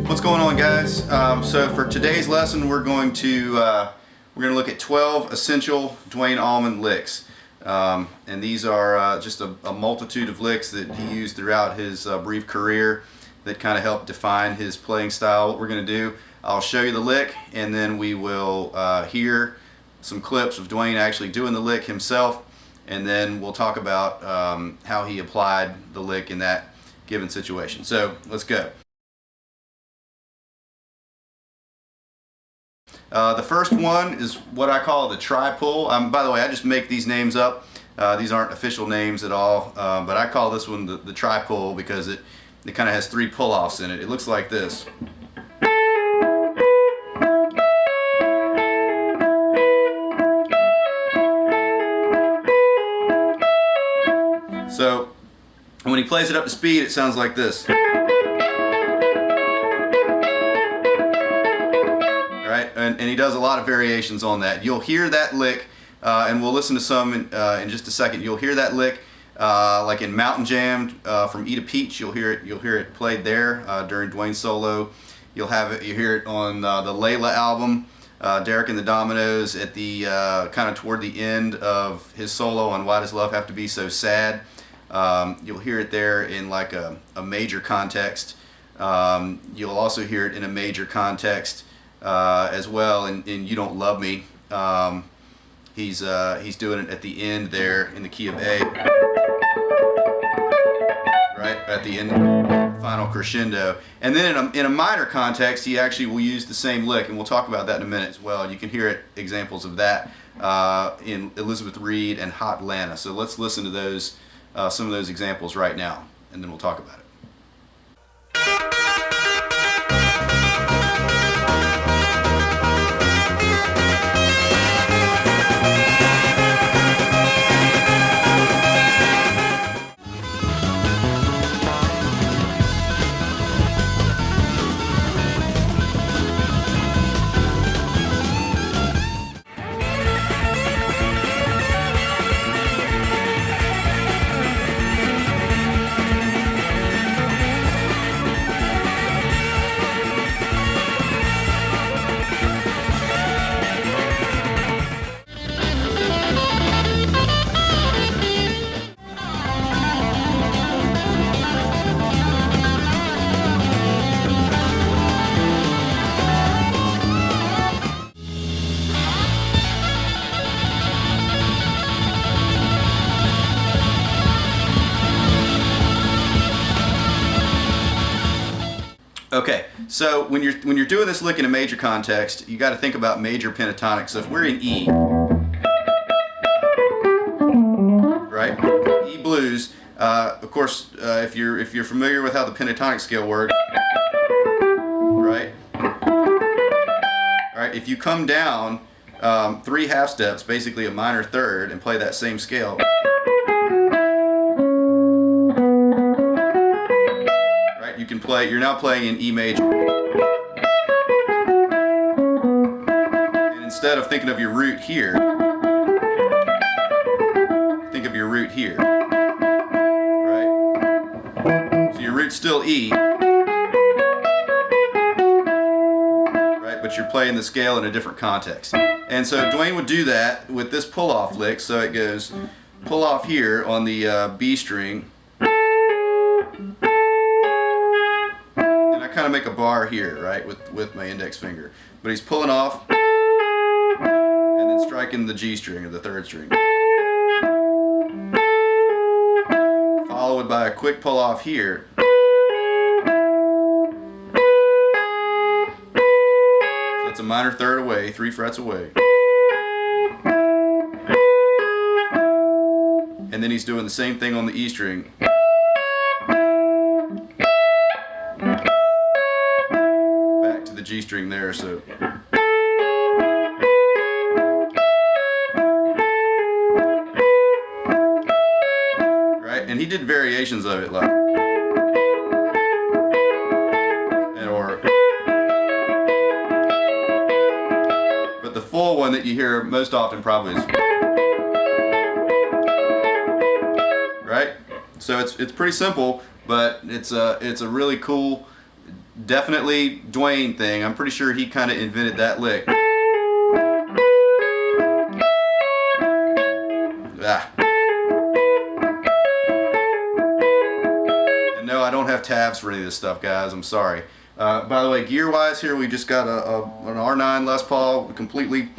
What's going on, guys? So for today's lesson, we're going to look at 12 essential Duane Allman licks, and these are just a multitude of licks that he used throughout his brief career that kind of helped define his playing style. What we're going to do, I'll show you the lick, and then we will hear some clips of Duane actually doing the lick himself, and then we'll talk about how he applied the lick in that given situation. So let's go. The first one is what I call the tri-pull. By the way, I just make these names up. These aren't official names at all, but I call this one the tri-pull because it kind of has 3 pull-offs in it. It looks like this. So when he plays it up to speed, it sounds like this. And he does a lot of variations on that. You'll hear that lick, and we'll listen to some in just a second. You'll hear that lick like in Mountain Jam from Eat a Peach. You'll hear it played there during Duane's solo. You hear it on the Layla album, Derek and the Dominoes, at the kind of toward the end of his solo on Why Does Love Have to Be So Sad. You'll hear it there in like a major context. You'll also hear it in a major context as well in You Don't Love Me. He's doing it at the end there in the key of A, right at the end, final crescendo. And then in a minor context, he actually will use the same lick, and we'll talk about that in a minute as well. You can hear examples of that in Elizabeth Reed and Hot Atlanta. So let's listen to those some of those examples right now, and then we'll talk about it. Okay, so when you're doing this lick in a major context, you got to think about major pentatonic. So if we're in E, right, E blues. Of course, if you're familiar with how the pentatonic scale works, right? All right, if you come down 3 half steps, basically a minor third, and play that same scale. You're now playing in E major. And instead of thinking of your root here, think of your root here. Right? So your root's still E. Right? But you're playing the scale in a different context. And so Duane would do that with this pull-off lick. So it goes pull off here on the B string. Kind of make a bar here, right, with my index finger, but he's pulling off and then striking the G string or the 3rd string, followed by a quick pull off here, so that's a minor third away, 3 frets away, and then he's doing the same thing on the E string. The G string there, so right, and he did variations of it like but the full one that you hear most often probably is So it's pretty simple, but it's a really cool, definitely Duane thing. I'm pretty sure he kind of invented that lick. Ah. And no, I don't have tabs for any of this stuff, guys. I'm sorry. By the way, gear-wise here, we just got an R9 Les Paul, completely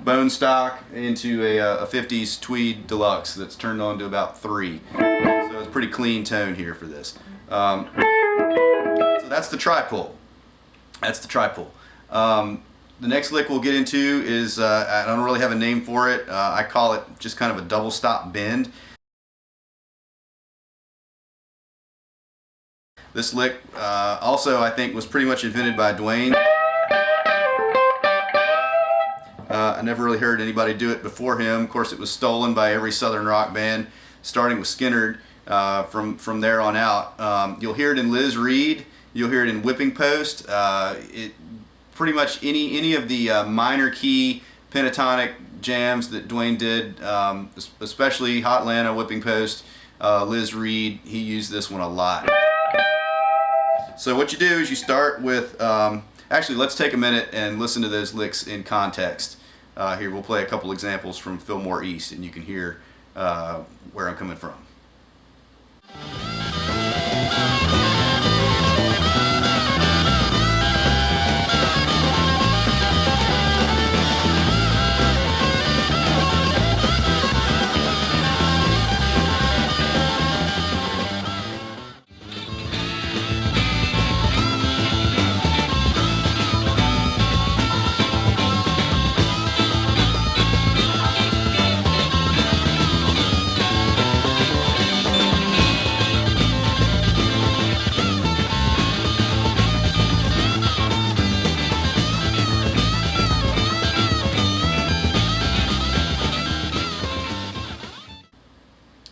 bone stock, into a 50s Tweed Deluxe that's turned on to about 3. So it's a pretty clean tone here for this. So that's the tri-pull. That's the tri-pull. The next lick we'll get into is, I don't really have a name for it. I call it just kind of a double stop bend. This lick also, I think, was pretty much invented by Duane. I never really heard anybody do it before him. Of course, it was stolen by every Southern rock band, starting with Skinner from there on out. You'll hear it in Liz Reed. You'll hear it in Whipping Post. Pretty much any of the minor key pentatonic jams that Duane did, especially Hot Atlanta, Whipping Post, Liz Reed, he used this one a lot. So what you do is you start with, actually let's take a minute and listen to those licks in context. Here we'll play a couple examples from Fillmore East and you can hear where I'm coming from.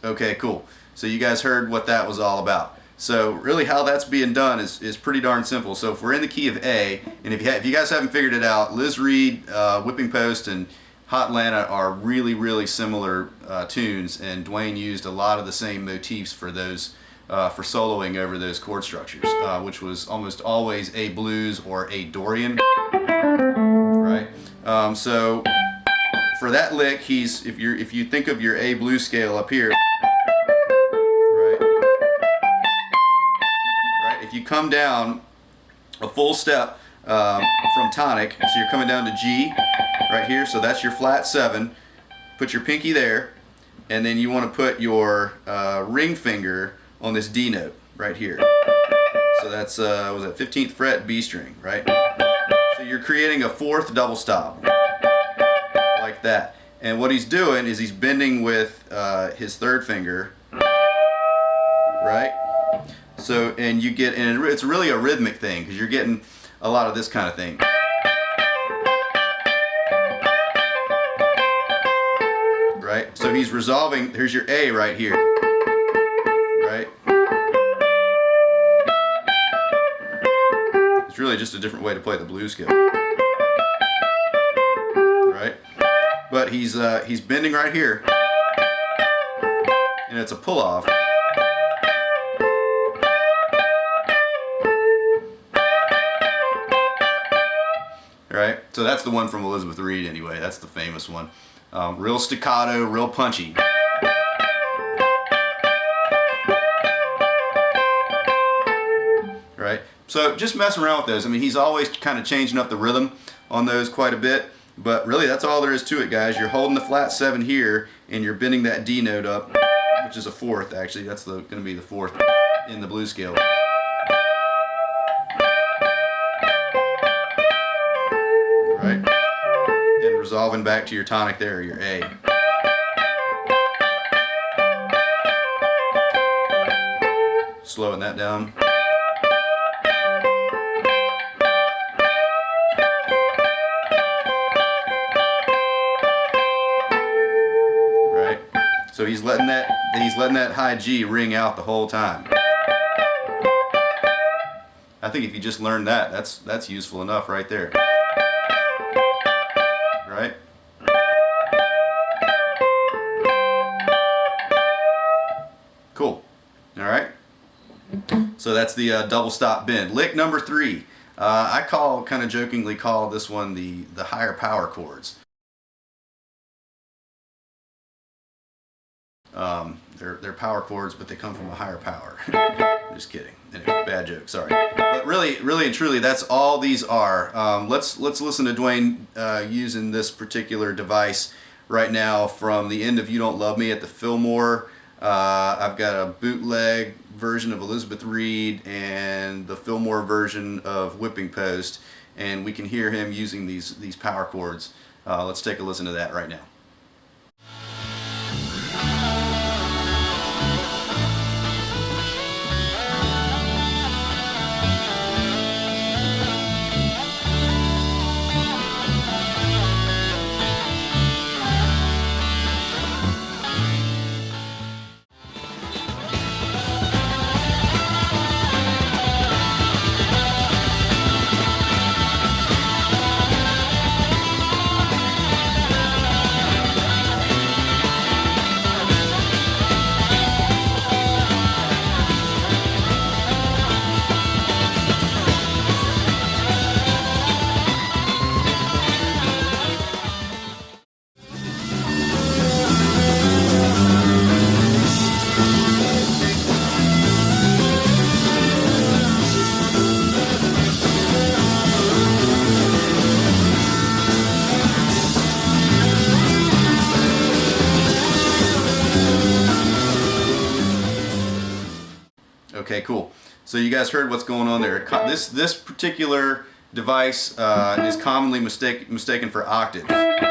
Okay, cool. So you guys heard what that was all about. So really how that's being done is pretty darn simple. So if we're in the key of A, and if you guys haven't figured it out, Liz Reed, Whipping Post, and Hot Atlanta are really, really similar tunes, and Duane used a lot of the same motifs for those, for soloing over those chord structures, which was almost always A blues or A Dorian, right? So for that lick, if you think of your A blues scale up here, if you come down a full step from tonic, so you're coming down to G right here, so that's your flat 7, put your pinky there, and then you want to put your ring finger on this D note right here. So that's was that 15th fret B string, right? So you're creating a 4th double stop like that, and what he's doing is he's bending with his 3rd finger, right? So, and you get, and it's really a rhythmic thing because you're getting a lot of this kind of thing. Right? So he's resolving, here's your A right here. Right? It's really just a different way to play the blues scale. Right? But he's bending right here. And it's a pull off. Right? So that's the one from Elizabeth Reed anyway. That's the famous one. Real staccato, real punchy. Right? So just messing around with those. I mean, he's always kind of changing up the rhythm on those quite a bit. But really, that's all there is to it, guys. You're holding the flat 7 here, and you're bending that D note up, which is a 4th, actually. That's going to be the 4th in the blues scale. Right? And resolving back to your tonic there, your A. Slowing that down. Right? So he's letting that high G ring out the whole time. I think if you just learn that, that's useful enough right there. Right? Cool. All right. So that's the double stop bend. Lick number 3. I kind of jokingly call this one the higher power chords. They're power chords, but they come from a higher power. Just kidding. Anyway, bad joke. Sorry. But really and truly, that's all these are. Let's listen to Duane using this particular device right now from the end of "You Don't Love Me" at the Fillmore. I've got a bootleg version of Elizabeth Reed and the Fillmore version of Whipping Post, and we can hear him using these power chords. Let's take a listen to that right now. Okay, cool. So you guys heard what's going on there. This particular device is commonly mistaken for octaves. Right?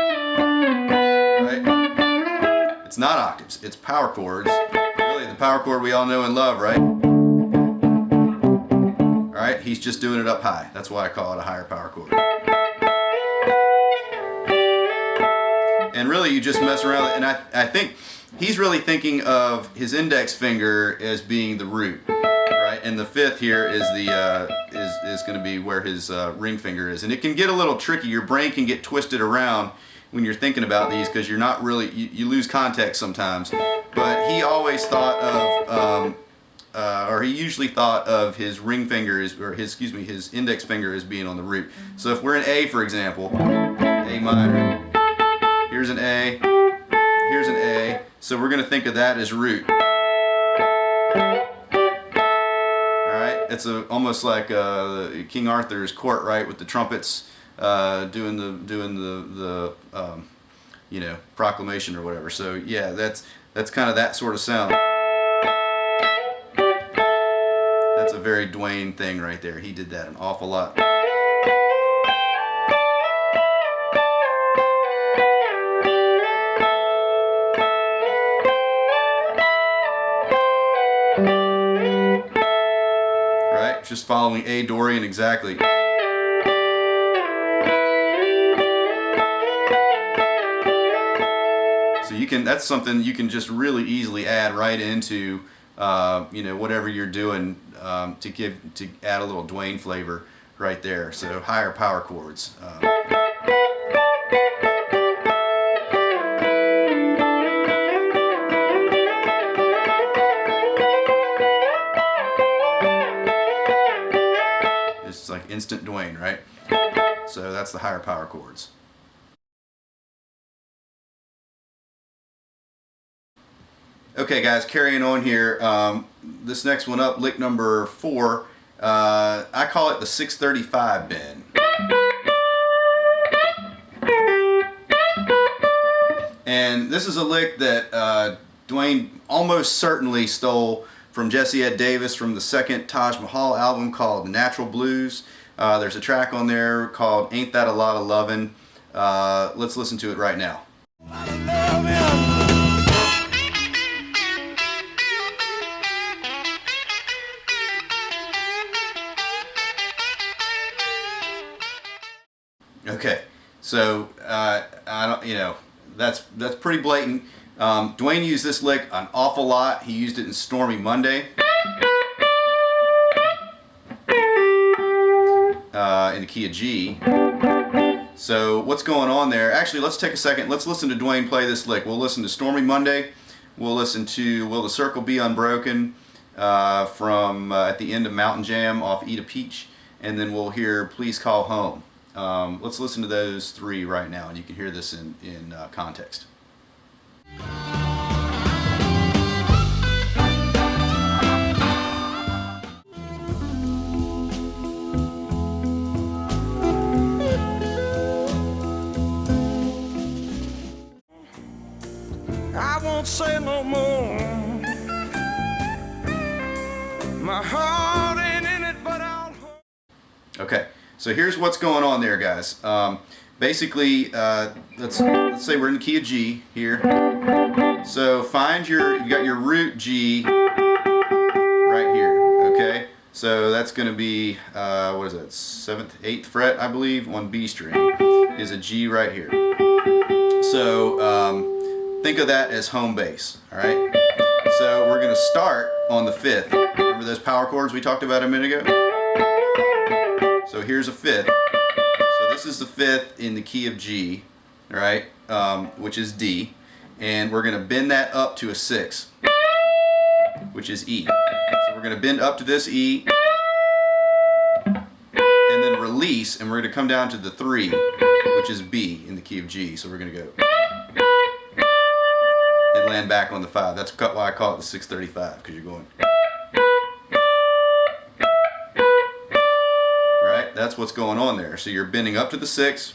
It's not octaves. It's power chords. Really, the power chord we all know and love, right? All right. He's just doing it up high. That's why I call it a higher power chord. And really, you just mess around, and I think he's really thinking of his index finger as being the root, right? And the 5th here is is going to be where his ring finger is. And it can get a little tricky. Your brain can get twisted around when you're thinking about these because you're not really, you lose context sometimes. But he always thought of, or he usually thought of his ring finger his index finger as being on the root. So if we're in A, for example, A minor. Here's an A, here's an A, so we're going to think of that as root. Alright, it's almost like King Arthur's court, right, with the trumpets doing the you know, proclamation or whatever. So yeah, that's kind of that sort of sound. That's a very Duane thing right there. He did that an awful lot. Just following A Dorian exactly. So that's something you can just really easily add right into you know, whatever you're doing to add a little Duane flavor right there. So higher power chords. It's like instant Duane, right? So that's the higher power chords. Okay guys, carrying on here, this next one up, lick number 4, I call it the 635 bend. And this is a lick that Duane almost certainly stole from Jesse Ed Davis from the second Taj Mahal album called Natural Blues. There's a track on there called Ain't That a Lot of Lovin'. Let's listen to it right now. Okay, so I don't, you know, that's pretty blatant. Duane used this lick an awful lot. He used it in Stormy Monday. In the key of G. So what's going on there? Actually, let's take a second. Let's listen to Duane play this lick. We'll listen to Stormy Monday. We'll listen to Will the Circle Be Unbroken. from at the end of Mountain Jam off Eat a Peach, and then we'll hear Please Call Home. Let's listen to those three right now, and you can hear this in context. I won't say no more. My heart ain't in it, but I'll. Okay, so here's what's going on there, guys. Basically, let's say we're in the key of G here. So find you got your root G right here. Okay, so that's going to be what is that? 7th, 8th fret, I believe, on B string is a G right here. So think of that as home base, all right? So we're going to start on the 5th. Remember those power chords we talked about a minute ago? So here's a 5th. So this is the 5th in the key of G, all right, which is D. And we're going to bend that up to a 6th, which is E. So we're going to bend up to this E, and then release, and we're going to come down to the 3, which is B in the key of G. So we're going to go and land back on the 5. That's why I call it the 635, because you're going. Right? That's what's going on there. So you're bending up to the 6,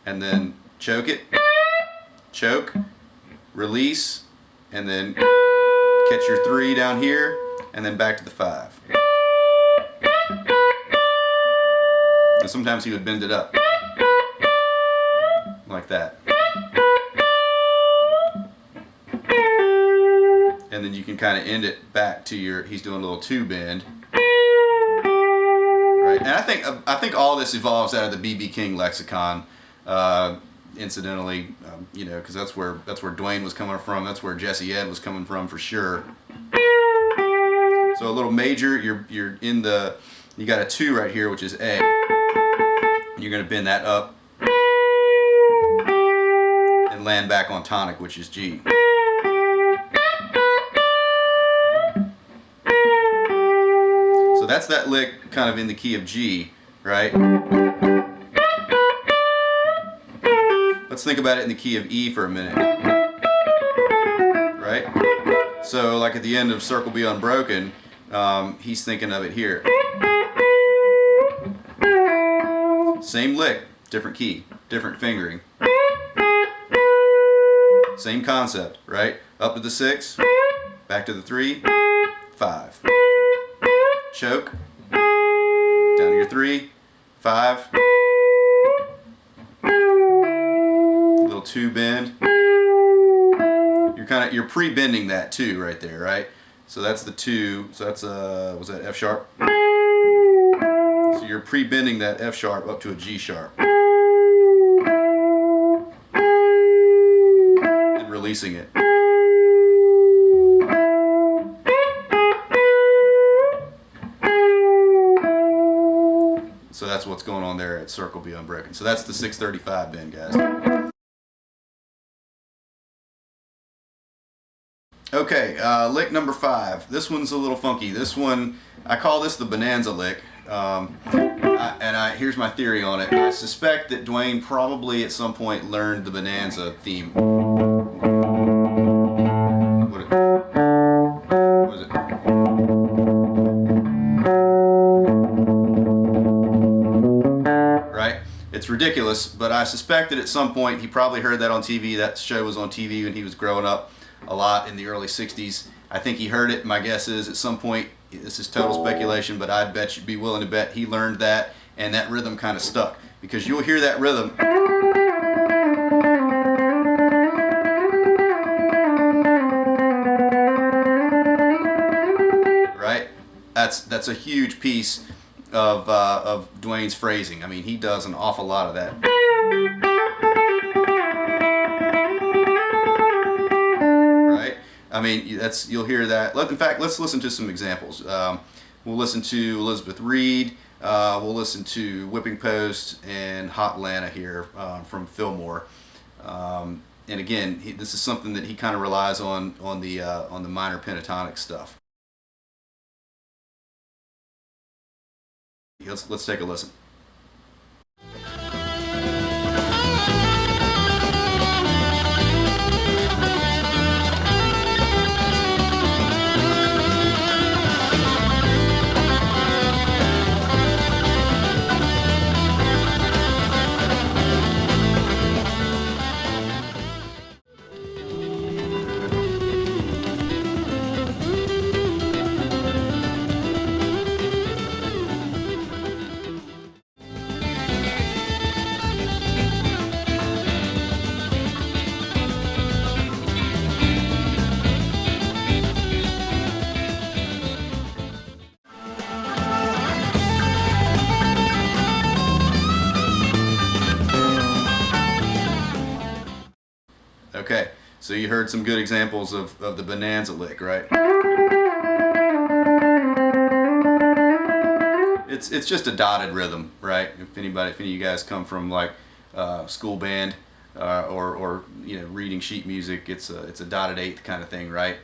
and then choke it, choke, release, and then catch your 3 down here, and then back to the 5. And sometimes he would bend it up like that. And then you can kind of end it back to your, he's doing a little 2 bend. Right? And I think all this evolves out of the B.B. King lexicon, incidentally, you know, because that's where Duane was coming from, that's where Jesse Ed was coming from for sure. So a little major, you're in the, you got a 2 right here, which is A. You're going to bend that up and land back on tonic, which is G. So that's that lick kind of in the key of G, right? Let's think about it in the key of E for a minute, right? So like at the end of Circle Be Unbroken, he's thinking of it here. Same lick, different key, different fingering. Same concept, right? Up to the 6, back to the 3, 5. Choke, down to your 3, 5. Little 2 bend. You're pre-bending that 2 right there, right? So that's the 2. So that's was that F sharp? So you're pre-bending that F sharp up to a G sharp. And releasing it. So that's what's going on there at Circle Be Unbroken. So that's the 635 bend, guys. Okay, lick number 5. This one's a little funky. This one, I call this the Bonanza lick. Here's my theory on it. I suspect that Duane probably at some point learned the Bonanza theme. What is it? Right? It's ridiculous, but I suspect that at some point he probably heard that on TV. That show was on TV when he was growing up a lot in the early 60s. I think he heard it. My guess is at some point, this is total speculation, but I'd bet you'd be willing to bet he learned that, and that rhythm kind of stuck, because you'll hear that rhythm. Right? That's a huge piece of Duane's phrasing. I mean, he does an awful lot of that. I mean, you'll hear that. In fact, let's listen to some examples. We'll listen to Elizabeth Reed. We'll listen to Whipping Post and Hot Atlanta here from Fillmore. And again, this is something that he kind of relies on the minor pentatonic stuff. Let's take a listen. Okay, so you heard some good examples of the Bonanza lick, right? It's just a dotted rhythm, right? If any of you guys come from like school band or you know, reading sheet music, it's a dotted eighth kind of thing, right?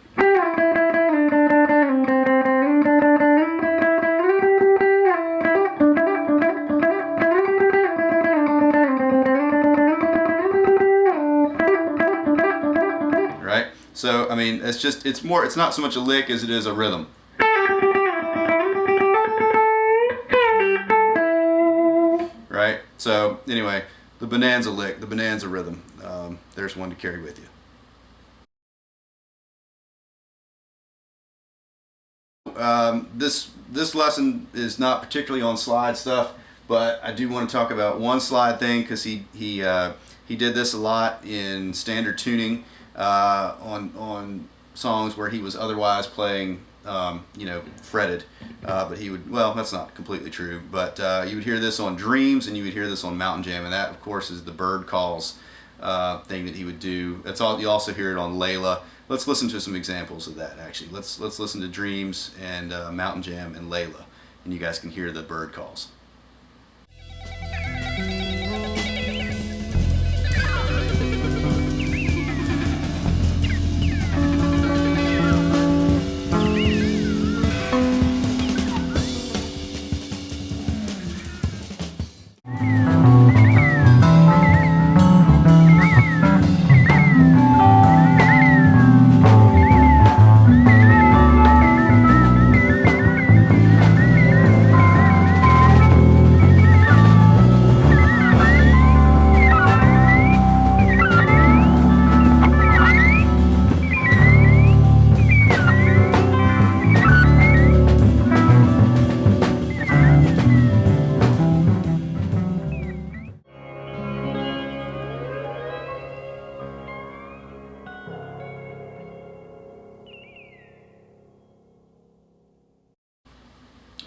Right? So I mean, it's not so much a lick as it is a rhythm. Right? So anyway, the Bonanza lick, the Bonanza rhythm. There's one to carry with you. This lesson is not particularly on slide stuff, but I do want to talk about one slide thing, because he did this a lot in standard tuning on songs where he was otherwise playing you know, fretted, but he would, well, that's not completely true, but you would hear this on Dreams, and you would hear this on Mountain Jam, and that of course is the bird calls thing that he would do. That's all. You also hear it on Layla. Let's listen to some examples of that. Actually, let's listen to Dreams and Mountain Jam and Layla, and you guys can hear the bird calls.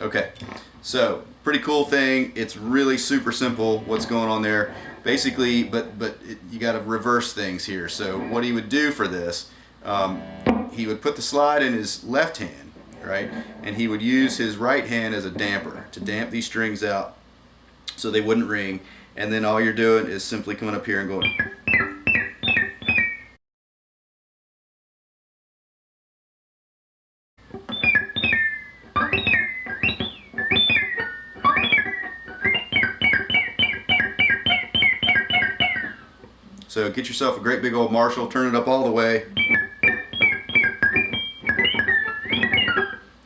Okay, so pretty cool thing. It's really super simple what's going on there. Basically, you got to reverse things here. So what he would do for this, he would put the slide in his left hand, right? And he would use his right hand as a damper to damp these strings out so they wouldn't ring. And then all you're doing is simply coming up here and going. So get yourself a great big old Marshall, turn it up all the way,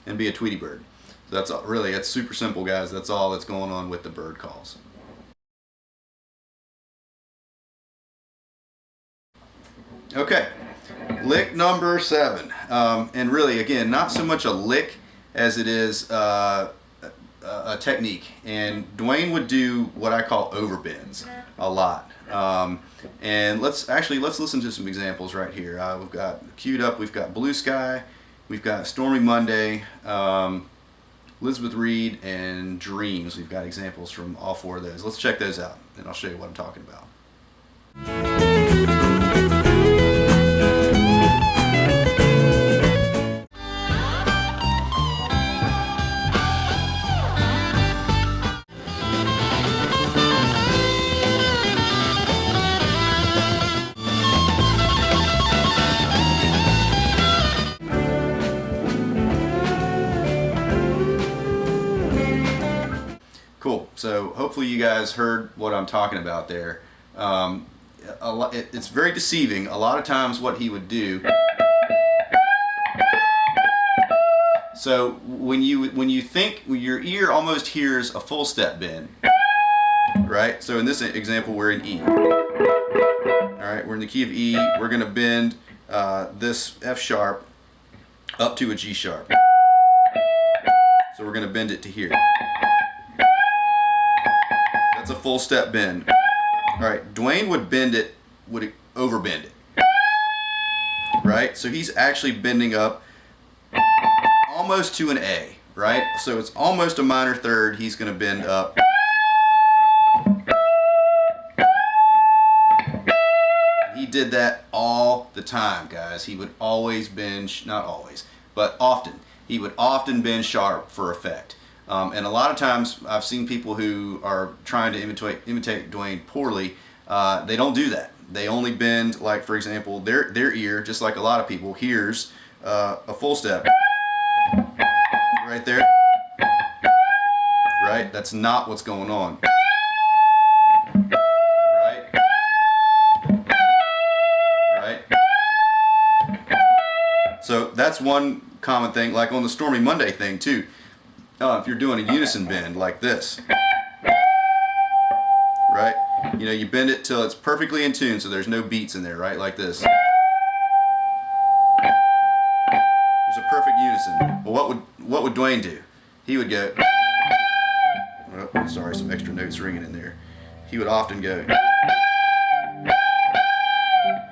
and be a Tweety bird. So that's all, really, it's super simple, guys. That's all that's going on with the bird calls. Okay, lick number 7. And really, again, not so much a lick as it is a technique. And Duane would do what I call overbends a lot. And let's listen to some examples right here. We've got queued up, we've got Blue Sky, we've got Stormy Monday, Elizabeth Reed, and Dreams. We've got examples from all 4 of those. Let's check those out, and I'll show you what I'm talking about. So hopefully you guys heard what I'm talking about there. It's very deceiving. A lot of times what he would do. So when you think your ear almost hears a full step bend, right? So in this example we're in E. All right, we're in the key of E. We're going to bend this F sharp up to a G sharp. So we're going to bend it to here. That's a full step bend. All right, Duane would overbend it. Right? So he's actually bending up almost to an A, right? So it's almost a minor third. He's going to bend up. He did that all the time, guys. He would always bend, not always, but often. He would often bend sharp for effect. And a lot of times I've seen people who are trying to imitate Duane poorly. They don't do that. They only bend, like for example, their ear, just like a lot of people, hears a full step right there. Right? That's not what's going on. Right? Right? So that's one common thing, like on the Stormy Monday thing too. If you're doing a unison bend like this, right? You know, you bend it till it's perfectly in tune, so there's no beats in there, right? Like this. There's a perfect unison. Well, what would Duane do? He would go. Oh, sorry, some extra notes ringing in there. He would often go.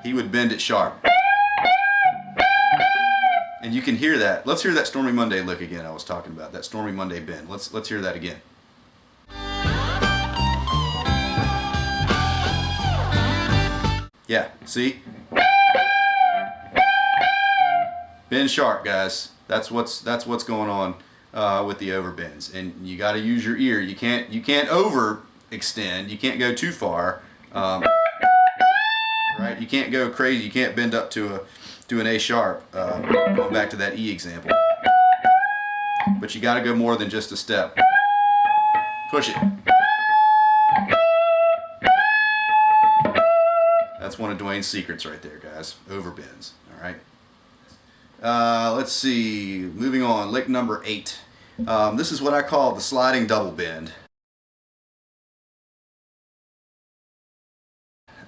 He would bend it sharp. And you can hear that. Let's hear that Stormy Monday lick again I was talking about. That Stormy Monday bend. Let's hear that again. Yeah, see? Bend sharp, guys. That's what's going on with the overbends. And you got to use your ear. You can't overextend. You can't go too far. Right? You can't go crazy. You can't bend up to an A sharp, going back to that E example. But you got to go more than just a step. Push it. That's one of Duane's secrets right there, guys. Overbends. All right. Let's see. Moving on. Lick number 8. This is what I call the sliding double bend.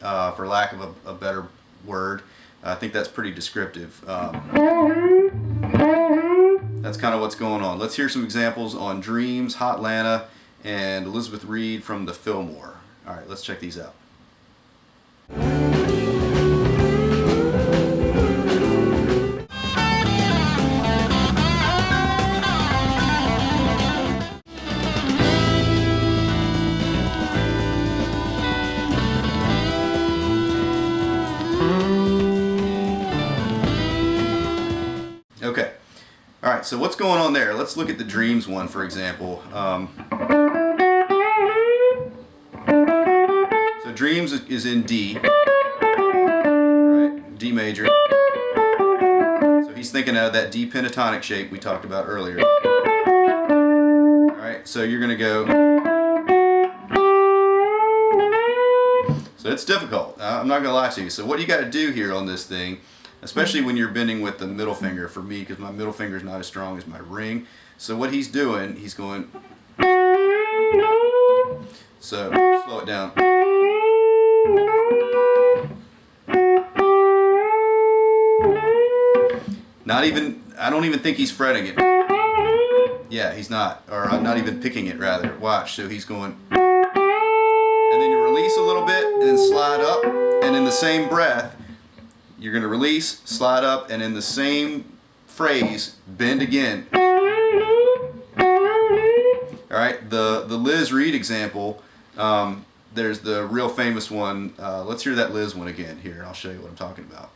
For lack of a better word. I think that's pretty descriptive. That's kind of what's going on. Let's hear some examples on Dreams, Hotlanta, and Elizabeth Reed from the Fillmore. All right, let's check these out. Okay. All right, so what's going on there? Let's look at the Dreams one, for example. So Dreams is in D, right? D major. So he's thinking of that D pentatonic shape we talked about earlier. All right, so you're going to go. So it's difficult. I'm not going to lie to you. So what you got to do here on this thing, especially when you're bending with the middle finger, for me, because my middle finger is not as strong as my ring. So what he's doing, he's going. So slow it down. Not even, I don't even think he's fretting it. Yeah, he's not. Or I'm not even picking it, rather. Watch. So he's going. And then you release a little bit and then slide up. And in the same breath, you're going to release, slide up, and in the same phrase, bend again. All right, the Liz Reed example, there's the real famous one. Let's hear that Liz one again here, and I'll show you what I'm talking about.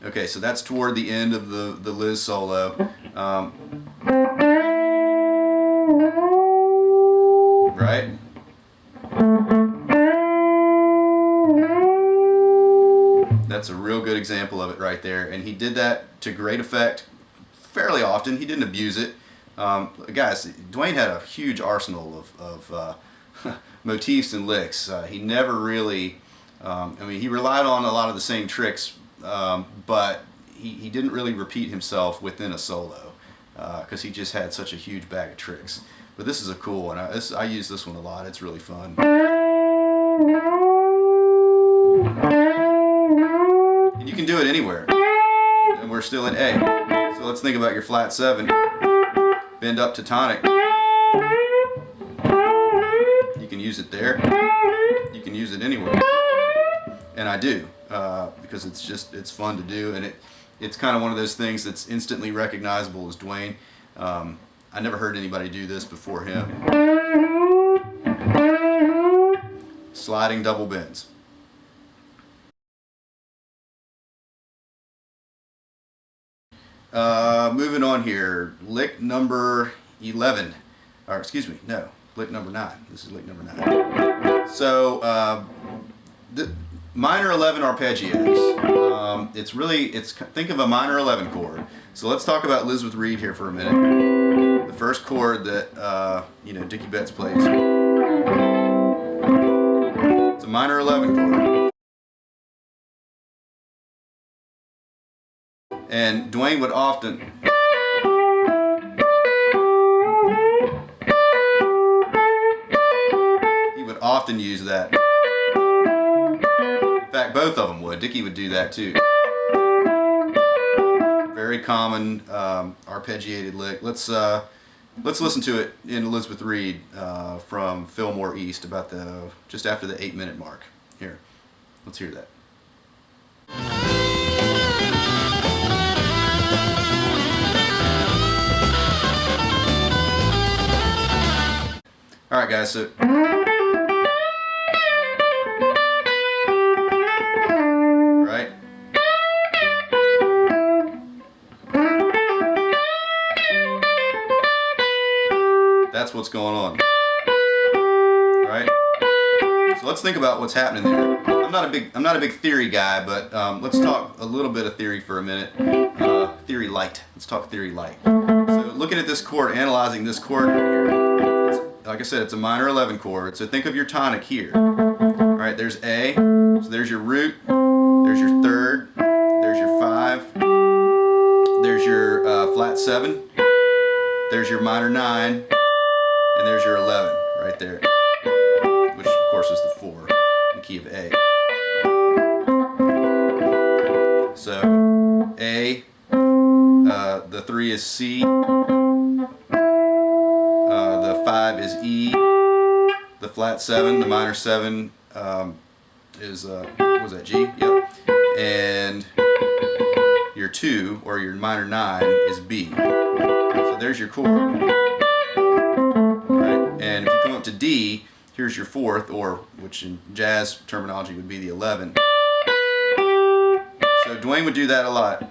Okay, so that's toward the end of the Liz solo. Right? That's a real good example of it right there. And he did that to great effect fairly often. He didn't abuse it. Guys, Duane had a huge arsenal of motifs and licks. He never really, I mean, he relied on a lot of the same tricks, but he didn't really repeat himself within a solo because he just had such a huge bag of tricks. But this is a cool one. I use this one a lot. It's really fun. And you can do it anywhere. And we're still in A. So let's think about your flat 7. Bend up to tonic. You can use it there. You can use it anywhere. And I do, because it's fun to do, and it's kind of one of those things that's instantly recognizable as Duane. I never heard anybody do this before him. Sliding double bends. Moving on here, lick number 11, or excuse me, no, lick number 9. This is lick number 9. So the minor 11 arpeggios. Think of a minor 11 chord. So let's talk about Elizabeth Reed here for a minute. The first chord that Dickie Betts plays. It's a minor 11 chord. And Duane would often use that. In fact, both of them would. Dickie would do that too. Very common arpeggiated lick. Let's listen to it in Elizabeth Reed from Fillmore East about just after the 8-minute mark. Here, let's hear that. All right, guys. So. Right. That's what's going on. Right? So let's think about what's happening there. I'm not a big theory guy, but let's talk a little bit of theory for a minute. Theory light. Let's talk theory light. So looking at this chord, analyzing this chord right here. Like I said, it's a minor 11 chord. So think of your tonic here. All right, there's A. So there's your root. There's your third. There's your 5. There's your flat 7. There's your minor 9. And there's your 11 right there, which of course is the 4 in the key of A. So A, the 3 is C, the 5 is E, the flat 7, the minor 7 is, what was that, G? Yep. And your 2, or your minor 9, is B. So there's your chord. Right? And if you come up to D, here's your 4th, or which in jazz terminology would be the 11. So Duane would do that a lot.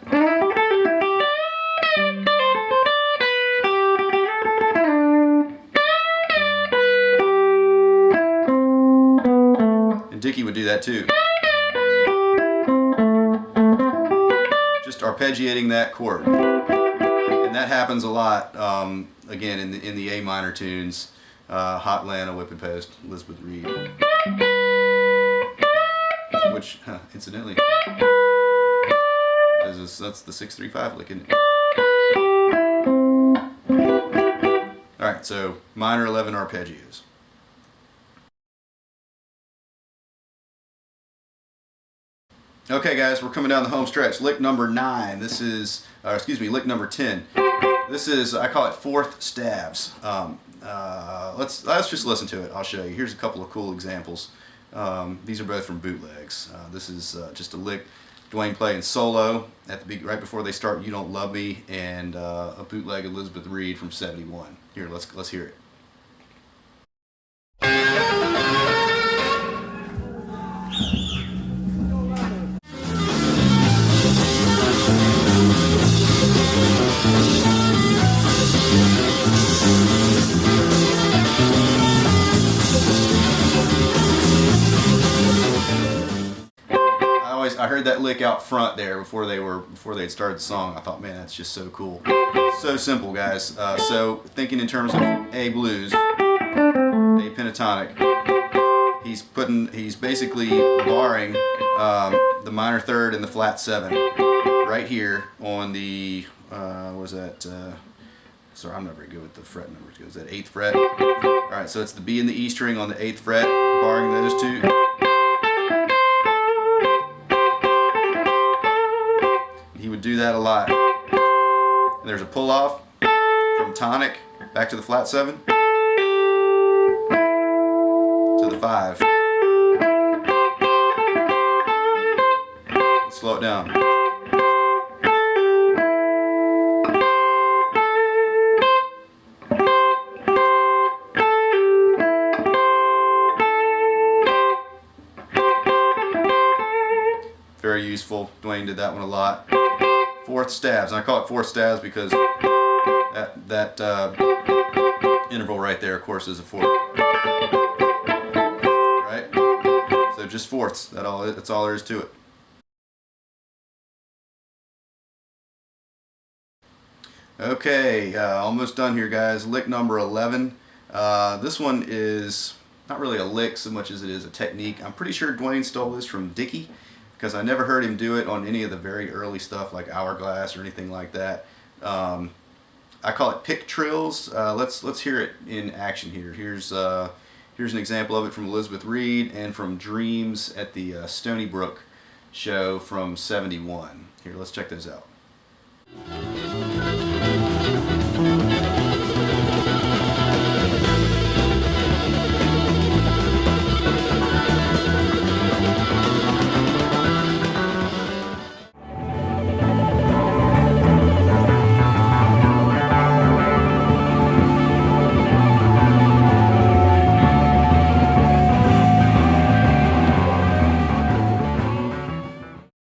And Dickie would do that too. Just arpeggiating that chord. And that happens a lot, again, in the A minor tunes. Hot Lana, Whip and Post, Elizabeth Reed. Which, incidentally, that's the 6-3-5 lick, isn't it? Alright, so minor 11 arpeggios. Okay guys, we're coming down the home stretch. Lick number 9. This is, lick number 10. This is, I call it 4th stabs. Let's just listen to it. I'll show you. Here's a couple of cool examples. These are both from bootlegs. This is just a lick Duane playing solo at the right before they start "You Don't Love Me," and a bootleg Elizabeth Reed from '71. Here, let's hear it. I heard heard that lick out front there before they'd started the song, I thought, man, that's just so cool. So simple, guys. So thinking in terms of A blues, A pentatonic, he's basically barring the minor third and the flat 7 right here on the what was that? Sorry, I'm not very good with the fret numbers. Is that 8th fret? All right, so it's the B and the E string on the 8th fret, barring those two. He would do that a lot. And there's a pull off from tonic back to the flat 7 to the 5. Slow it down. Very useful. Duane did that one a lot. 4th stabs. And I call it 4th stabs because that interval right there, of course, is a 4th. Right? So just 4ths. That's all there is to it. Okay, almost done here, guys. Lick number 11. This one is not really a lick so much as it is a technique. I'm pretty sure Duane stole this from Dickie, because I never heard him do it on any of the very early stuff like Hourglass or anything like that. I call it pick trills. Let's hear it in action here. Here's an example of it from Elizabeth Reed and from Dreams at the Stony Brook show from '71. Here, let's check those out.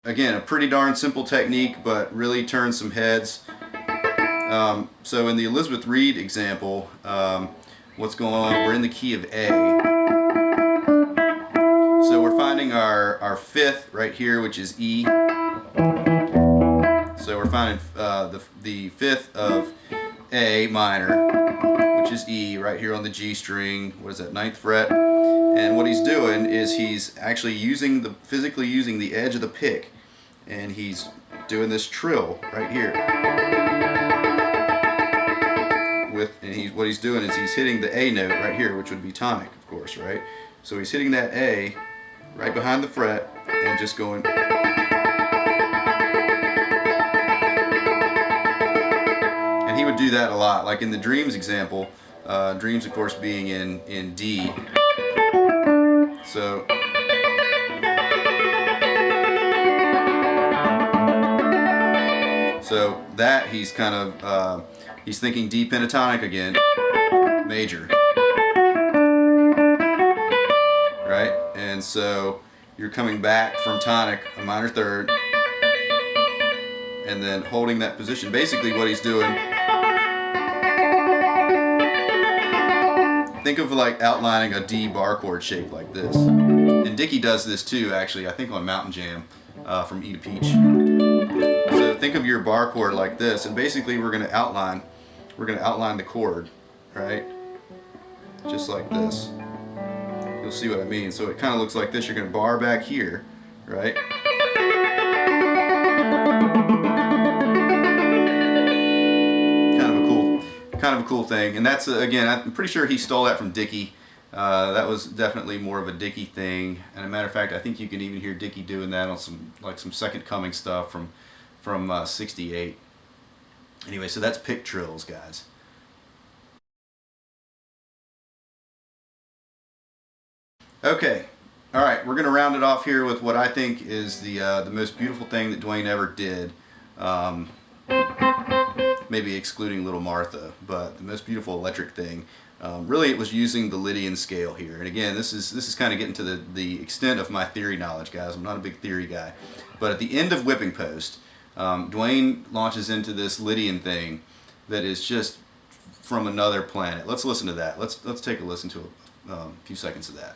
Again, a pretty darn simple technique, but really turns some heads. So in the Elizabeth Reed example, what's going on? We're in the key of A. So we're finding our 5th right here, which is E. So we're finding the 5th of A minor, which is E, right here on the G string. What is that, 9th fret? And what he's doing is he's actually physically using the edge of the pick, and he's doing this trill right here. What he's doing is he's hitting the A note right here, which would be tonic, of course, right? So he's hitting that A right behind the fret and just going. And he would do that a lot, like in the Dreams example. Dreams, of course, being in D. So. So that he's kind of he's thinking D pentatonic again, major, right? And so you're coming back from tonic, a minor third, and then holding that position. Basically, what he's doing. Think of like outlining a D bar chord shape like this. And Dickie does this too, actually. I think on Mountain Jam from E to Peach. So think of your bar chord like this, and basically we're going to outline the chord, right? Just like this. You'll see what I mean. So it kind of looks like this. You're going to bar back here, right? Kind of a cool thing. And that's again, I'm pretty sure he stole that from Dickie. That was definitely more of a Dickie thing. And a matter of fact, I think you can even hear Dickie doing that on some Second Coming stuff from '68. Anyway, so that's pick trills, guys. Okay, all right, we're gonna round it off here with what I think is the most beautiful thing that Duane ever did. Maybe excluding Little Martha, but the most beautiful electric thing. Really, it was using the Lydian scale here. And again, this is kind of getting to the extent of my theory knowledge, guys. I'm not a big theory guy, but at the end of Whipping Post, Duane launches into this Lydian thing that is just from another planet. Let's listen to that. Let's take a listen to a few seconds of that.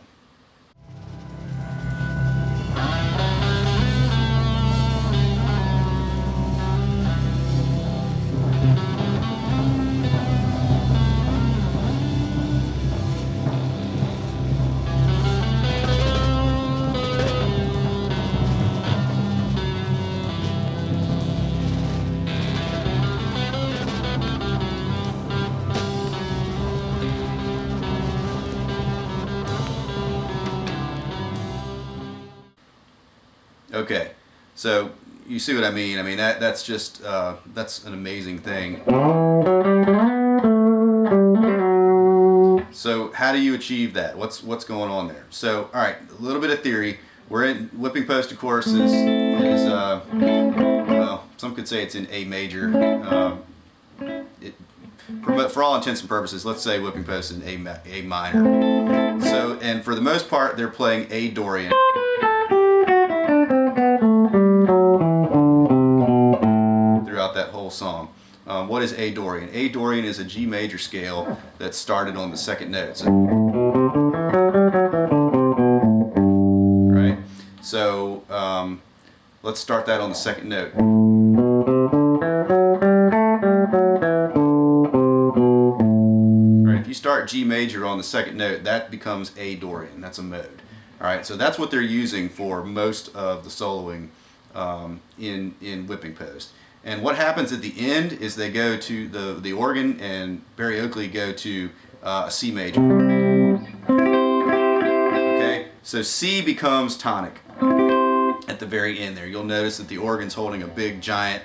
Okay, so you see what I mean? I mean that's just that's an amazing thing. So how do you achieve that? What's going on there? So all right, a little bit of theory. We're in whipping post, of course, is well, some could say it's in A major. But for all intents and purposes, let's say whipping post is in A minor. So, and for the most part, they're playing A Dorian. Throughout that whole song. What is A Dorian? A Dorian is a G major scale that started on the second note. So, right? So let's start that on the second note. Right, if you start G major on the second note, that becomes A Dorian. That's a mode. All right, so that's what they're using for most of the soloing in whipping post. And what happens at the end is they go to the organ and Barry Oakley go to a C major. Okay, so C becomes tonic at the very end there. You'll notice that the organ's holding a big giant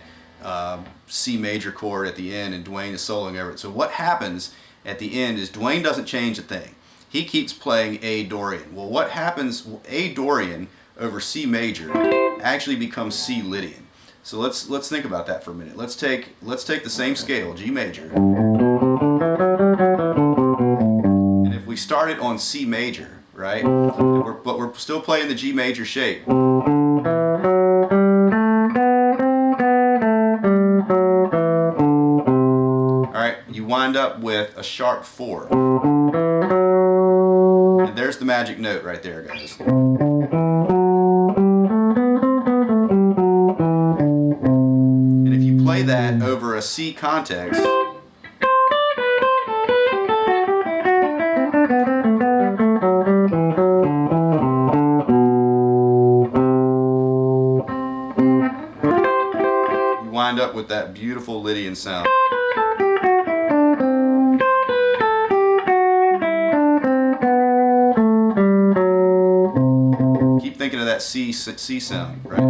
C major chord at the end, and Duane is soloing over it. So what happens at the end is Duane doesn't change a thing. He keeps playing A Dorian. Well, what happens? A Dorian over C major actually becomes C Lydian. So let's think about that for a minute. Let's take the same scale, G major, and if we start it on C major, right? But we're still playing the G major shape. All right, you wind up with a sharp 4, and there's the magic note right there, guys. Play that over a C context, you wind up with that beautiful Lydian sound. Keep thinking of that C sound, right?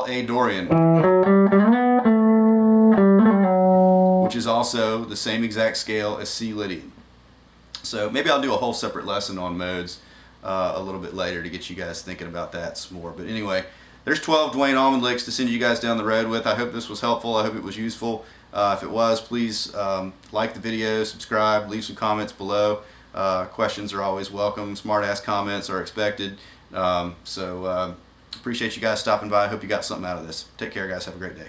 A Dorian, which is also the same exact scale as C Lydian. So maybe I'll do a whole separate lesson on modes a little bit later to get you guys thinking about that some more. But anyway, there's 12 Duane Allman licks to send you guys down the road with. I hope this was helpful. I hope it was useful. If it was, please like the video, subscribe, leave some comments below. Questions are always welcome. Smart-ass comments are expected. Appreciate you guys stopping by. I hope you got something out of this. Take care, guys. Have a great day.